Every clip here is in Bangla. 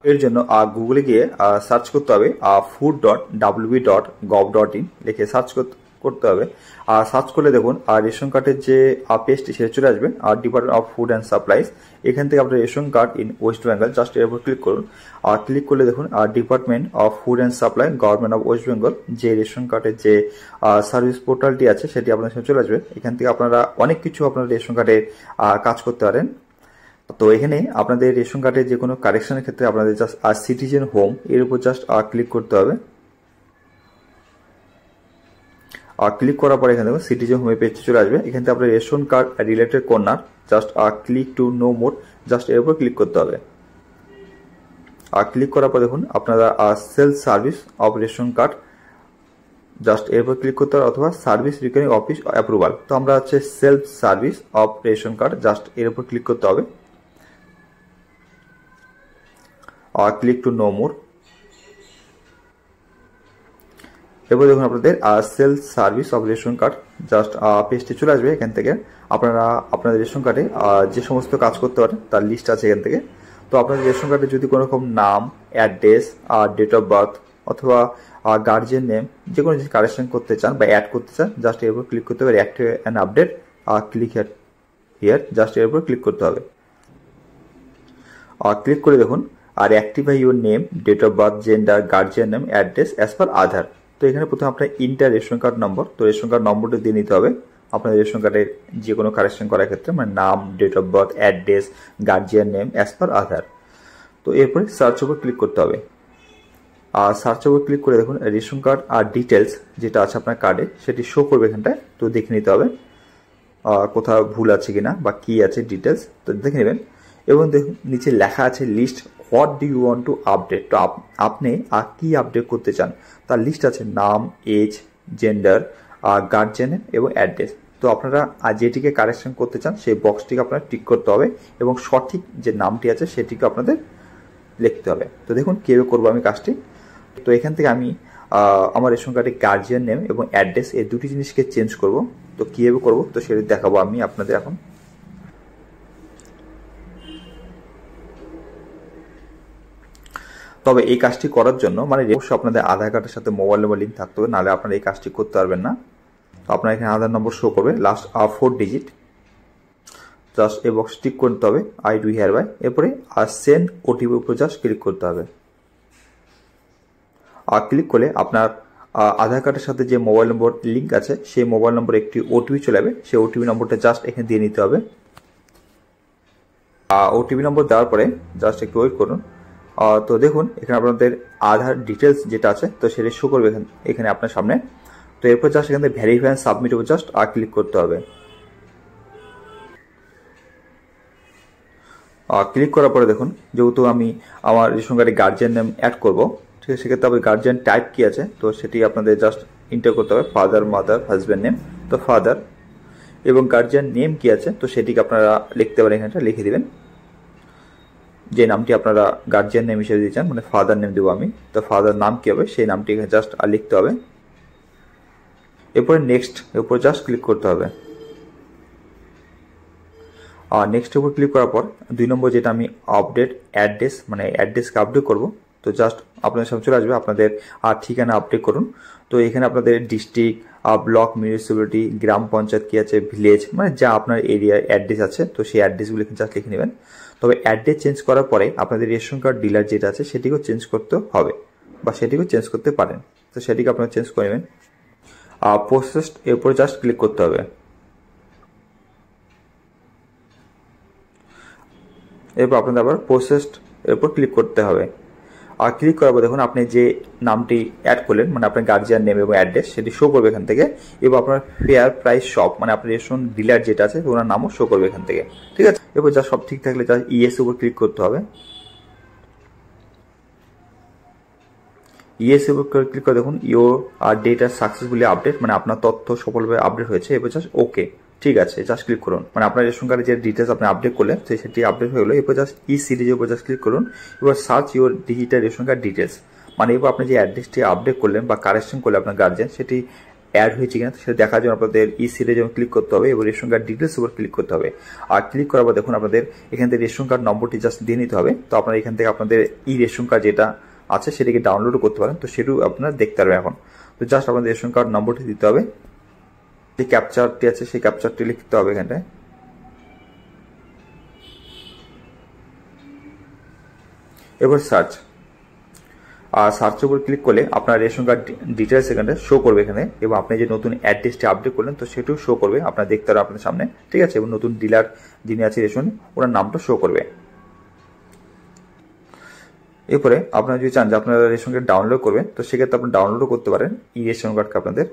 এর জন্য গুগলে গিয়ে সার্চ করতে হবে food.wb.gov.in লিখে সার্চ করতে হবে। আর সার্চ করলে দেখুন রেশন কার্ডের যে পেজটি সেটা চলে আসবে department of food and supplies. এখান থেকে আপনার ration card in West Bengal just এর উপর ক্লিক করুন। আর ক্লিক করলে দেখুন department of food and supply government of West Bengal যে রেশন কার্ডের যে সার্ভিস পোর্টালটি আছে সেটি আপনার সামনে চলে আসবে। এখান থেকে আপনারা অনেক কিছু আপনার রেশন কার্ডের কাজ করতে পারেন। তো এখানে আপনাদের রেশন কার্ডের যে কোনো কারেকশনের ক্ষেত্রে আপনাদের জাস্ট সিটিজেন হোম এর উপর জাস্ট ক্লিক করতে হবে। ক্লিক করার পরে এখানে দেখুন সিটিজেন হোমের পেজে চলে আসবে। এখান থেকে আপনার ration card related corner just click to know more just এর উপর ক্লিক করতে হবে। ক্লিক করার পর দেখুন আপনারা self service of ration card just এর উপর ক্লিক করতে হবে, অথবা সার্ভিস রিকোয়ারিং অফিস অ্যাপ্রুভাল। তো আমরা হচ্ছে self service of ration card just এর উপর ক্লিক করতে হবে। Click to know more. এবার দেখুন আপনাদের self service of ration card just পেজটি চলে আসবে। এখান থেকে আপনারা আপনাদের রেশন কার্ডে যে সমস্ত কাজ করতে পারেন তার লিস্ট আছে এখান থেকে। তো আপনাদের রেশন কার্ডে যদি কোনো রকম নাম, অ্যাড্রেস, ডেট অফ বার্থ অথবা গার্জিয়ান নেম যে কোনো জিনিস কারেকশন করতে চান বা অ্যাড করতে চান জাস্ট এর উপর ক্লিক করতে হবে। Active and update click here just এর উপর ক্লিক করতে হবে। ক্লিক করে দেখুন activate your name, date of birth, gender, guardian name, address as per Aadhaar. তো এখানে প্রথমে আপনার ইন্টার রেশন কার্ড নম্বর, তো রেশন কার্ড নম্বরটা দিয়ে নিতে হবে আপনাদের রেশন কার্ডের যে কোনো কারেকশন করার ক্ষেত্রে, মানে নাম, date of birth, address, guardian name as per Aadhaar. তো এরপরে সার্চ উপর ক্লিক করতে হবে। আর সার্চ উপর ক্লিক করে দেখুন রেশন কার্ড ডিটেলস যেটা আছে আপনার কার্ডে সেটি শো করবে এখানটায়। তো দেখে নিতে হবে কোথাও ভুল আছে কিনা বা কি আছে ডিটেলস, তো দেখে নেবেন। এবং দেখুন নিচে লেখা আছে list what do you want to update. তো আপনি কি আপডেট করতে চান তার লিস্ট আছে, নাম, এজ, জেন্ডার, গার্জিয়ান এবং অ্যাড্রেস। তো আপনারা যেটিকে কারেকশন করতে চান সেই বক্সটিকে আপনার টিক করতে হবে এবং সঠিক যে নামটি আছে সেটিকে আপনাদের লিখতে হবে। তো দেখুন কীভাবে করবো আমি কাজটি। তো এখান থেকে আমি আমার রেশন কার্ডে গার্জিয়ান নেম এবং অ্যাড্রেস এই দুটি জিনিসকে চেঞ্জ করব। তো কীভাবে করবো তো সেটা দেখাবো আমি আপনাদের এখন। তবে এই কাজটি করার জন্য মানে অবশ্যই আপনাদের আধার কার্ডের সাথে মোবাইল নম্বর লিঙ্ক থাকতে হবে, নাহলে আপনারা এই কাজটি করতে পারবেন না। তো আপনার এখানে আধার নম্বর শো করবে লাস্ট 4 ডিজিট, জাস্ট এই বক্স টিক করতে হবে আই ডু হিয়ার বাই। এরপরে সেন্ড ওটিপি উপর জাস্ট ক্লিক করতে হবে। আর ক্লিক করলে আপনার আধার কার্ডের সাথে যে মোবাইল নম্বর লিঙ্ক আছে সেই মোবাইল নম্বরে একটি ওটিপি চলে যাবে। সেই ওটিপি নম্বরটা জাস্ট এখানে দিয়ে নিতে হবে। ওটিপি নম্বর দেওয়ার পরে জাস্ট একটু ওয়েট করুন। তো দেখুন এখানে আপনাদের আধার ডিটেলস যেটা আছে তো সেটা শো করবে এখানে আপনার সামনে। তো এরপর জাস্ট এখান থেকে ভেরিফাই অ্যান্ড সাবমিট উপর জাস্ট ক্লিক করতে হবে। ক্লিক করার পরে দেখুন যেহেতু আমি আমার রেশন কার্ডে গার্জিয়ান নেম অ্যাড করবো, ঠিক আছে, সেক্ষেত্রে আপনার গার্জিয়ান টাইপ কি আছে তো সেটি আপনাদের জাস্ট এন্টার করতে হবে, ফাদার, মাদার, হাজব্যান্ড নেম, তো ফাদার। এবং গার্জিয়ান নেম কি আছে তো সেটিকে আপনারা লিখতে পারেন, এখানটা লিখে দিবেন যে নামটি আপনারা গার্জিয়ান নেম হিসেবে দিতে চান, মানে ফাদার নেম দেবো আমি। তো ফাদার নাম কি হবে সেই নামটি এখানে জাস্ট লিখতে হবে। এরপরে নেক্সট এর উপর জাস্ট ক্লিক করতে হবে। আর নেক্সটের উপর ক্লিক করার পর 2 নম্বর যেটা আমি আপডেট অ্যাড্রেস, মানে অ্যাড্রেসকে আপডেট করব, তো জাস্ট আপনাদের সামনে চলে আসবে আপনাদের ঠিকানা আপডেট করুন। তো এখানে আপনাদের ডিস্ট্রিক্ট, ব্লক, মিউনিসিপ্যালিটি, গ্রাম পঞ্চায়েত কি আছে, ভিলেজ, মানে যা আপনার এরিয়ার অ্যাড্রেস আছে তো সেই অ্যাড্রেসগুলো জাস্ট লিখে নেবেন। তবে অ্যাড্রেস চেঞ্জ করার পরে আপনাদের রেশন কার্ড ডিলার যেটা আছে সেটিকেও চেঞ্জ করতে হবে বা সেটিকেও চেঞ্জ করতে পারেন। তো সেটিকে আপনারা চেঞ্জ করে নেবেন। প্রসেসড এর উপরে জাস্ট ক্লিক করতে হবে। এরপর আপনাদের আবার প্রসেসড এর উপর ক্লিক করতে হবে। আর ক্লিক করার পর দেখুন আপনি যে নামটি অ্যাড করলেন মানে আপনার গার্জিয়ান নেম এবং অ্যাড্রেস সেটি শো করবে এখান থেকে। এবং আপনার ফেয়ার প্রাইস শপ মানে আপনার রেশন ডিলার যেটা আছে ওনার নামও শো করবে এখান থেকে, ঠিক আছে। এরপর যা সব ঠিক থাকলে যা ইএস উপর ক্লিক করতে হবে। ইএস উপর ক্লিক করে দেখুন ইউর ডেটা সাকসেসফুলি আপডেট, মানে আপনার তথ্য সফলভাবে আপডেট হয়েছে। এরপর জাস্ট ওকে, ঠিক আছে, জাস্ট ক্লিক করুন। মানে আপনার রেশন কার্ডের যে ডিটেলস আপনি আপডেট করলেন সেটি আপডেট হয়ে গেলো। এরপর জাস্ট ই সিরিজের উপর জাস্ট ক্লিক করুন। এবার search your digital ration card details, মানে এবার আপনি যে অ্যাড্রেসটি আপডেট করলেন বা কারেকশন করলেন আপনার গার্জিয়ান সেটি অ্যাড হয়েছে কিনা সেটা দেখার জন্য আপনাদের ই সিটে যেমন ক্লিক করতে হবে এবং রেশন কার্ড ডিটেলস উপর ক্লিক করতে হবে। আর ক্লিক করার পর দেখুন আপনাদের এখান থেকে রেশন কার্ড নম্বরটি জাস্ট দিয়ে নিতে হবে। তো আপনারা এখান থেকে আপনাদের ই রেশন কার্ড যেটা আছে সেটাকে ডাউনলোডও করতে পারেন, তো সেটাও আপনারা দেখতে পারবেন এখন। তো জাস্ট আপনাদের রেশন কার্ড নম্বরটি দিতে হবে, যে ক্যাপচারটি আছে সেই ক্যাপচারটি লিখতে হবে এখানটায়। এবার সার্চ, আর সার্চের উপর ক্লিক করলে আপনার রেশন কার্ড ডিটেলস এখানে শো করবে এখানে, এবং আপনি যে নতুন অ্যাড্রেসটি আপডেট করলেন তো সেটাও শো করবে, আপনারা দেখতে পারবেন আপনার সামনে, ঠিক আছে। এবং নতুন ডিলার যিনি আছে রেশন ওনার নামটা শো করবে। এরপরে আপনারা যদি চান যে আপনারা রেশন কার্ড ডাউনলোড করবেন তো সেক্ষেত্রে আপনি ডাউনলোডও করতে পারেন ই রেশন কার্ডকে। আপনাদের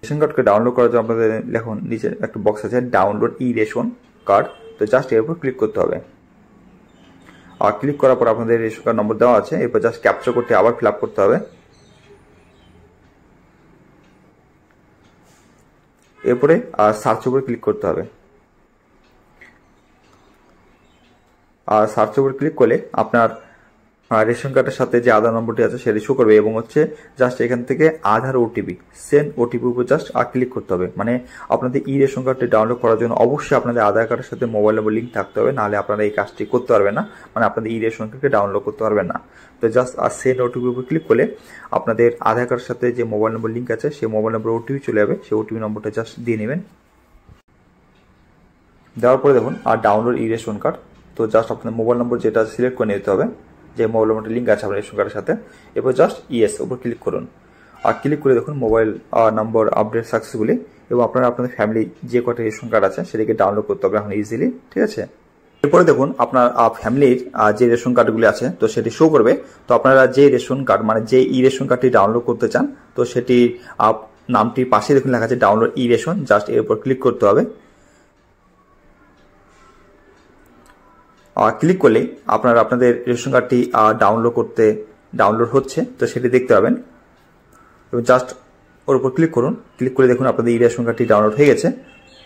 রেশন কার্ডকে ডাউনলোড করার জন্য আপনাদের দেখুন নিচে একটা বক্স আছে ডাউনলোড ই রেশন কার্ড, তো জাস্ট এর উপর ক্লিক করতে হবে। আর ক্লিক করার পর আপনাদের রেশন কার্ড নম্বর দেওয়া আছে, এরপর জাস্ট ক্যাপচার করতে আবার ফিল আপ করতে হবে। এরপরে আর সার্চের উপর ক্লিক করতে হবে। আর সার্চের উপর ক্লিক করলে আপনার রেশন কার্ডের সাথে যে আধার নম্বরটি আছে সেটি শো করবে, এবং হচ্ছে জাস্ট এখান থেকে আধার ওটিপি সেন্ড ওটিপি উপর জাস্ট ক্লিক করতে হবে। মানে আপনাদের ই রেশন কার্ডটি ডাউনলোড করার জন্য অবশ্যই আপনাদের আধার কার্ডের সাথে মোবাইল নম্বর লিঙ্ক থাকতে হবে, নাহলে আপনারা এই কাজটি করতে পারবেন না, মানে আপনাদের ই রেশন কার্ডকে ডাউনলোড করতে পারবেন না। তো জাস্ট সেন্ড ওটিপি উপর ক্লিক করলে আপনাদের আধার কার্ডের সাথে যে মোবাইল নম্বর লিঙ্ক আছে সেই মোবাইল নম্বর ওটিপি চলে যাবে, সেই ওটিপি নম্বরটা জাস্ট দিয়ে নেবেন। দেওয়ার পরে দেখুন আর ডাউনলোড ই রেশন কার্ড, তো জাস্ট আপনাদের মোবাইল নম্বর যেটা সিলেক্ট করে নিতে হবে, যে মোবাইল নম্বরটা লিঙ্ক আছে আপনার রেশন কার্ডের সাথে, এরপর জাস্ট ইয়েস উপর ক্লিক করুন। আর ক্লিক করে দেখুন মোবাইল নম্বর আপডেট সাকসেসফুলি, এবং আপনারা আপনাদের ফ্যামিলি যে কটা রেশন কার্ড আছে সেটাকে ডাউনলোড করতে হবে এখন ইজিলি, ঠিক আছে। এরপরে দেখুন আপনার ফ্যামিলির যে রেশন কার্ডগুলি আছে তো সেটি শো করবে। তো আপনারা যে রেশন কার্ড মানে যে ই রেশন কার্ডটি ডাউনলোড করতে চান তো সেটি নামটির পাশে দেখুন লেখা আছে ডাউনলোড ই রেশন, জাস্ট এর উপর ক্লিক করতে হবে। ক্লিক করলেই আপনারা আপনাদের রেশন কার্ডটি ডাউনলোড হচ্ছে তো সেটি দেখতে পাবেন, এবং জাস্ট ওর উপর ক্লিক করুন। ক্লিক করে দেখুন আপনাদের ই রেশন কার্ডটি ডাউনলোড হয়ে গেছে।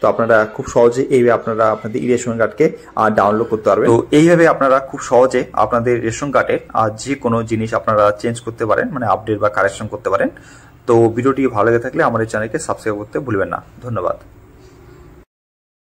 তো আপনারা খুব সহজে এইভাবে আপনারা আপনাদের ই রেশন কার্ডকে ডাউনলোড করতে পারবেন। তো এইভাবে আপনারা খুব সহজে আপনাদের রেশন কার্ডের যে কোনো জিনিস আপনারা চেঞ্জ করতে পারেন, মানে আপডেট বা কারেকশন করতে পারেন। তো ভিডিওটি ভালো লেগে থাকলে আমার এই চ্যানেলকে সাবস্ক্রাইব করতে ভুলবেন না। ধন্যবাদ।